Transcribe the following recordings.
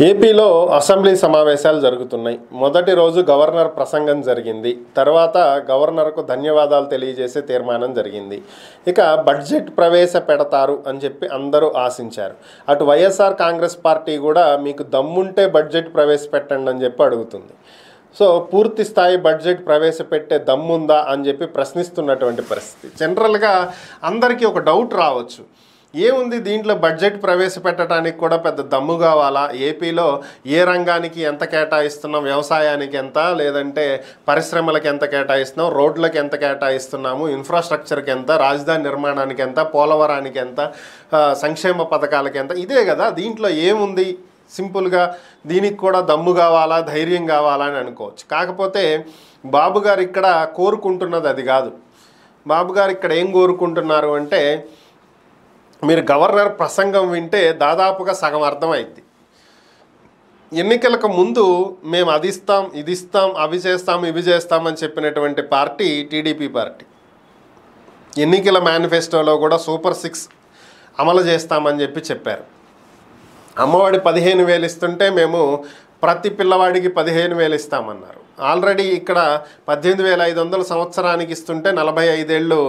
ఏపీలో అసెంబ్లీ సమావేశాలు జరుగుతున్నాయి. మొదటి రోజు గవర్నర్ ప్రసంగం జరిగింది. తర్వాత గవర్నర్కు ధన్యవాదాలు తెలియజేసే తీర్మానం జరిగింది. ఇక బడ్జెట్ ప్రవేశపెడతారు అని చెప్పి అందరూ ఆశించారు. అటు వైఎస్ఆర్ కాంగ్రెస్ పార్టీ కూడా మీకు దమ్ముంటే బడ్జెట్ ప్రవేశపెట్టండి అని చెప్పి అడుగుతుంది. సో పూర్తి స్థాయి బడ్జెట్ ప్రవేశపెట్టే దమ్ముందా అని చెప్పి ప్రశ్నిస్తున్నటువంటి పరిస్థితి. జనరల్గా అందరికీ ఒక డౌట్ రావచ్చు, ఏముంది దీంట్లో బడ్జెట్ ప్రవేశపెట్టడానికి కూడా పెద్ద దమ్ము కావాలా? ఏపీలో ఏ రంగానికి ఎంత కేటాయిస్తున్నాం, వ్యవసాయానికి ఎంత, లేదంటే పరిశ్రమలకు ఎంత కేటాయిస్తున్నాం, రోడ్లకు ఎంత కేటాయిస్తున్నాము, ఇన్ఫ్రాస్ట్రక్చర్కి ఎంత, రాజధాని నిర్మాణానికి ఎంత, పోలవరానికి ఎంత, సంక్షేమ పథకాలకి ఎంత, ఇదే కదా. దీంట్లో ఏముంది, సింపుల్గా దీనికి కూడా దమ్ము కావాలా, ధైర్యం కావాలా అని అనుకోవచ్చు. కాకపోతే బాబు గారు ఇక్కడ కోరుకుంటున్నది అది కాదు. బాబు గారు ఇక్కడ ఏం కోరుకుంటున్నారు అంటే, మీరు గవర్నర్ ప్రసంగం వింటే దాదాపుగా సగం అర్థమైంది. ఎన్నికలకు ముందు మేము అది ఇస్తాం, ఇది ఇస్తాం, అవి చేస్తాం, ఇవి చేస్తామని చెప్పినటువంటి పార్టీ టీడీపీ పార్టీ. ఎన్నికల మేనిఫెస్టోలో కూడా సూపర్ 6 అమలు చేస్తామని చెప్పారు. అమ్మఒడి 15,000 ఇస్తుంటే మేము ప్రతి పిల్లవాడికి 15,000 ఇస్తామన్నారు. ఆల్రెడీ ఇక్కడ 18,500 సంవత్సరానికి ఇస్తుంటే 45 ఏళ్ళు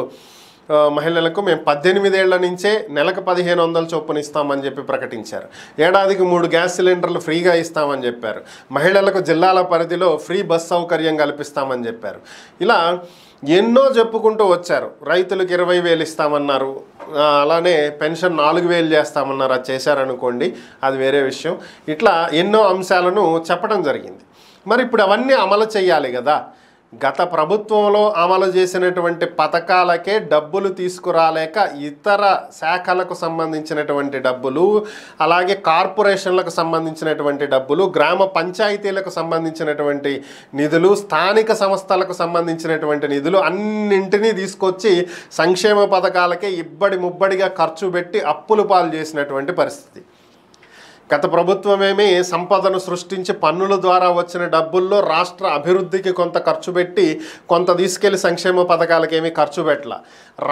మహిళలకు మేము 18 ఏళ్ల నుంచే నెలకు 1,500 చొప్పున ఇస్తామని చెప్పి ప్రకటించారు. ఏడాదికి 3 గ్యాస్ సిలిండర్లు ఫ్రీగా ఇస్తామని చెప్పారు. మహిళలకు జిల్లాల పరిధిలో ఫ్రీ బస్ సౌకర్యం కల్పిస్తామని చెప్పారు. ఇలా ఎన్నో చెప్పుకుంటూ వచ్చారు. రైతులకు 20,000 ఇస్తామన్నారు. అలానే పెన్షన్ 4,000 చేస్తామన్నారు. అది చేశారనుకోండి, అది వేరే విషయం. ఇట్లా ఎన్నో అంశాలను చెప్పడం జరిగింది. మరి ఇప్పుడు అవన్నీ అమలు చేయాలి కదా. గత ప్రభుత్వంలో అమలు చేసినటువంటి పథకాలకే డబ్బులు తీసుకురాలేక ఇతర శాఖలకు సంబంధించినటువంటి డబ్బులు, అలాగే కార్పొరేషన్లకు సంబంధించినటువంటి డబ్బులు, గ్రామ పంచాయతీలకు సంబంధించినటువంటి నిధులు, స్థానిక సంస్థలకు సంబంధించినటువంటి నిధులు అన్నింటినీ తీసుకొచ్చి సంక్షేమ పథకాలకే ఇబ్బడి ముబ్బడిగా ఖర్చు పెట్టి అప్పులు పాలు చేసినటువంటి పరిస్థితి. గత ప్రభుత్వమేమి సంపదను సృష్టించి పన్నుల ద్వారా వచ్చిన డబ్బుల్లో రాష్ట్ర అభివృద్ధికి కొంత ఖర్చు పెట్టి కొంత తీసుకెళ్లి సంక్షేమ పథకాలకేమీ ఖర్చు పెట్టాల.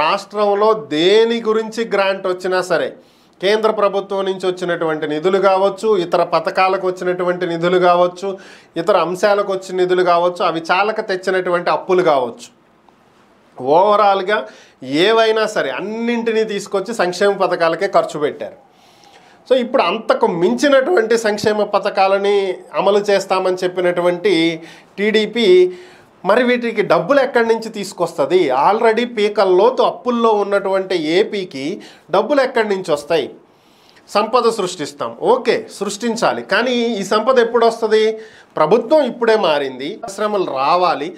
రాష్ట్రంలో దేని గురించి గ్రాంట్ వచ్చినా సరే, కేంద్ర ప్రభుత్వం నుంచి వచ్చినటువంటి నిధులు కావచ్చు, ఇతర పథకాలకు వచ్చినటువంటి నిధులు కావచ్చు, ఇతర అంశాలకు వచ్చిన నిధులు కావచ్చు, అవి చాలక తెచ్చినటువంటి అప్పులు కావచ్చు, ఓవరాల్గా ఏవైనా సరే అన్నింటినీ తీసుకొచ్చి సంక్షేమ పథకాలకే ఖర్చు పెట్టారు. సో ఇప్పుడు అంతకు మించినటువంటి సంక్షేమ పథకాలని అమలు చేస్తామని చెప్పినటువంటి టీడీపీ మరి వీటికి డబ్బులు ఎక్కడి నుంచి తీసుకొస్తుంది? ఆల్రెడీ పీకల్లోతు అప్పుల్లో ఉన్నటువంటి ఏపీకి డబ్బులు ఎక్కడి నుంచి వస్తాయి? సంపద సృష్టిస్తాం, ఓకే సృష్టించాలి, కానీ ఈ సంపద ఎప్పుడు వస్తుంది? ప్రభుత్వం ఇప్పుడే మారింది, పరిశ్రమలు రావాలి.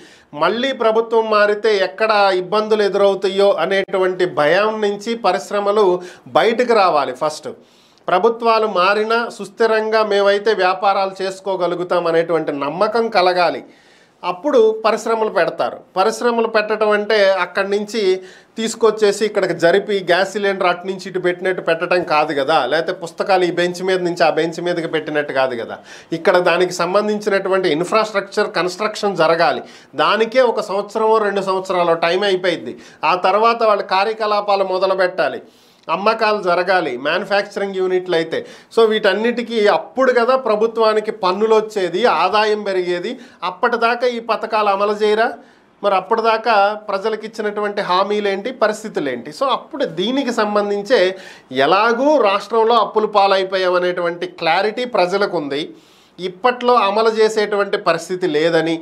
మళ్ళీ ప్రభుత్వం మారితే ఎక్కడ ఇబ్బందులు ఎదురవుతాయో అనేటువంటి భయం నుంచి పరిశ్రమలు బయటకు రావాలి. ఫస్ట్ ప్రభుత్వాలు మారినా సుస్థిరంగా మేమైతే వ్యాపారాలు చేసుకోగలుగుతాం అనేటువంటి నమ్మకం కలగాలి. అప్పుడు పరిశ్రమలు పెడతారు. పరిశ్రమలు పెట్టడం అంటే అక్కడి నుంచి తీసుకొచ్చేసి ఇక్కడికి జరిపి గ్యాస్ సిలిండర్ అటు నుంచి ఇటు పెట్టినట్టు పెట్టడం కాదు కదా. లేకపోతే పుస్తకాలు ఈ బెంచ్ మీద నుంచి ఆ బెంచ్ మీదకి పెట్టినట్టు కాదు కదా. ఇక్కడ దానికి సంబంధించినటువంటి ఇన్ఫ్రాస్ట్రక్చర్ కన్స్ట్రక్షన్ జరగాలి. దానికే 1 సంవత్సరమో 2 సంవత్సరాలు టైం అయిపోయింది. ఆ తర్వాత వాళ్ళ కార్యకలాపాలు మొదలు పెట్టాలి, అమ్మకాలు జరగాలి, మ్యానుఫ్యాక్చరింగ్ యూనిట్లు అయితే. సో వీటన్నిటికీ అప్పుడు కదా ప్రభుత్వానికి పన్నులు వచ్చేది, ఆదాయం పెరిగేది. అప్పటిదాకా ఈ పథకాలు అమలు చేయరా? మరి అప్పటిదాకా ప్రజలకు ఇచ్చినటువంటి హామీలేంటి, పరిస్థితులేంటి? సో అప్పుడు దీనికి సంబంధించే ఎలాగూ రాష్ట్రంలో అప్పులు పాలైపోయామనేటువంటి క్లారిటీ ప్రజలకు ఉంది. ఇప్పట్లో అమలు చేసేటువంటి పరిస్థితి లేదని,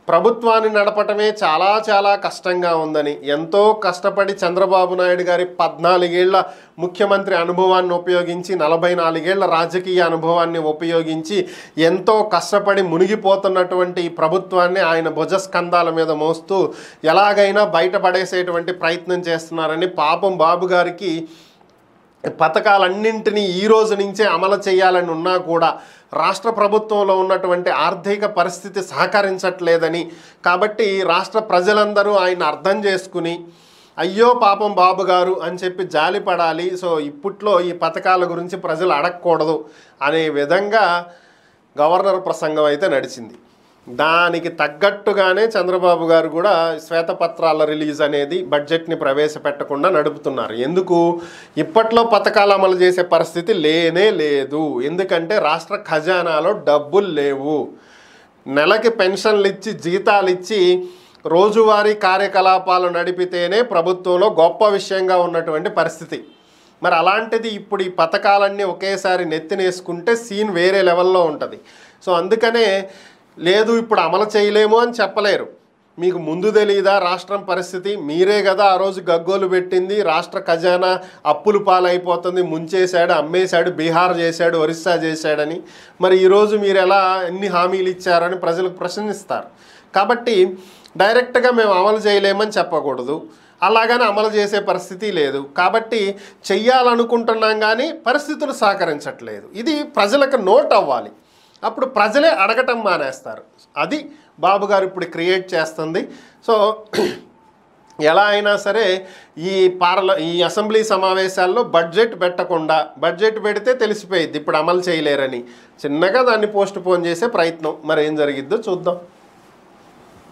ప్రభుత్వాన్ని నడపటమే చాలా చాలా కష్టంగా ఉందని, ఎంతో కష్టపడి చంద్రబాబు నాయుడు గారి 14 ఏళ్ల ముఖ్యమంత్రి అనుభవాన్ని ఉపయోగించి, 44 ఏళ్ల రాజకీయ అనుభవాన్ని ఉపయోగించి ఎంతో కష్టపడి మునిగిపోతున్నటువంటి ఈ ప్రభుత్వాన్ని ఆయన భుజస్కంధాల మీద మోస్తూ ఎలాగైనా బయటపడేసేటువంటి ప్రయత్నం చేస్తున్నారని, పాపం బాబు గారికి పథకాలన్నింటినీ ఈ రోజు నుంచే అమలు చేయాలని ఉన్నా కూడా రాష్ట్ర ప్రభుత్వంలో ఉన్నటువంటి ఆర్థిక పరిస్థితి సహకరించట్లేదని, కాబట్టి రాష్ట్ర ప్రజలందరూ ఆయన అర్థం చేసుకుని అయ్యో పాపం బాబు గారు అని చెప్పి జాలిపడాలి. సో ఇప్పట్లో ఈ పథకాల గురించి ప్రజలు అడగకూడదు అనే విధంగా గవర్నర్ ప్రసంగం అయితే నడిచింది. దానికి తగ్గట్టుగానే చంద్రబాబు గారు కూడా శ్వేతపత్రాల రిలీజ్ అనేది బడ్జెట్ని ప్రవేశపెట్టకుండా నడుపుతున్నారు. ఎందుకు? ఇప్పట్లో పథకాలు అమలు చేసే పరిస్థితి లేనే లేదు. ఎందుకంటే రాష్ట్ర ఖజానాలో డబ్బులు లేవు. నెలకి పెన్షన్లు ఇచ్చి జీతాలు ఇచ్చి రోజువారీ కార్యకలాపాలు నడిపితేనే ప్రభుత్వంలో గొప్ప విషయంగా ఉన్నటువంటి పరిస్థితి. మరి అలాంటిది ఇప్పుడు ఈ పథకాలన్నీ ఒకేసారి నెత్తినేసుకుంటే సీన్ వేరే లెవెల్లో ఉంటుంది. సో అందుకనే లేదు ఇప్పుడు అమలు చేయలేము అని చెప్పలేరు. మీకు ముందు తెలీదా రాష్ట్రం పరిస్థితి? మీరే కదా ఆ రోజు గగ్గోలు పెట్టింది, రాష్ట్ర ఖజానా అప్పులు పాలైపోతుంది, ముంచేశాడు, అమ్మేశాడు, బీహార్ చేశాడు, ఒరిస్సా చేశాడని. మరి ఈరోజు మీరు ఎలా ఎన్ని హామీలు ఇచ్చారని ప్రజలకు ప్రశ్నిస్తారు. కాబట్టి డైరెక్ట్గా మేము అమలు చేయలేమని చెప్పకూడదు, అలాగని అమలు చేసే పరిస్థితి లేదు. కాబట్టి చెయ్యాలనుకుంటున్నాం కానీ పరిస్థితులు సహకరించట్లేదు. ఇది ప్రజలకు నోట్ అవ్వాలి. అప్పుడు ప్రజలే అడగటం మానేస్తారు. అది బాబు గారు ఇప్పుడు క్రియేట్ చేస్తుంది. సో ఎలా అయినా సరే ఈ అసెంబ్లీ సమావేశాల్లో బడ్జెట్ పెట్టకుండా, బడ్జెట్ పెడితే తెలిసిపోయింది ఇప్పుడు అమలు చేయలేరని, చిన్నగా దాన్ని పోస్ట్ పోన్ చేసే ప్రయత్నం. మరి ఏం జరిగిద్దో చూద్దాం.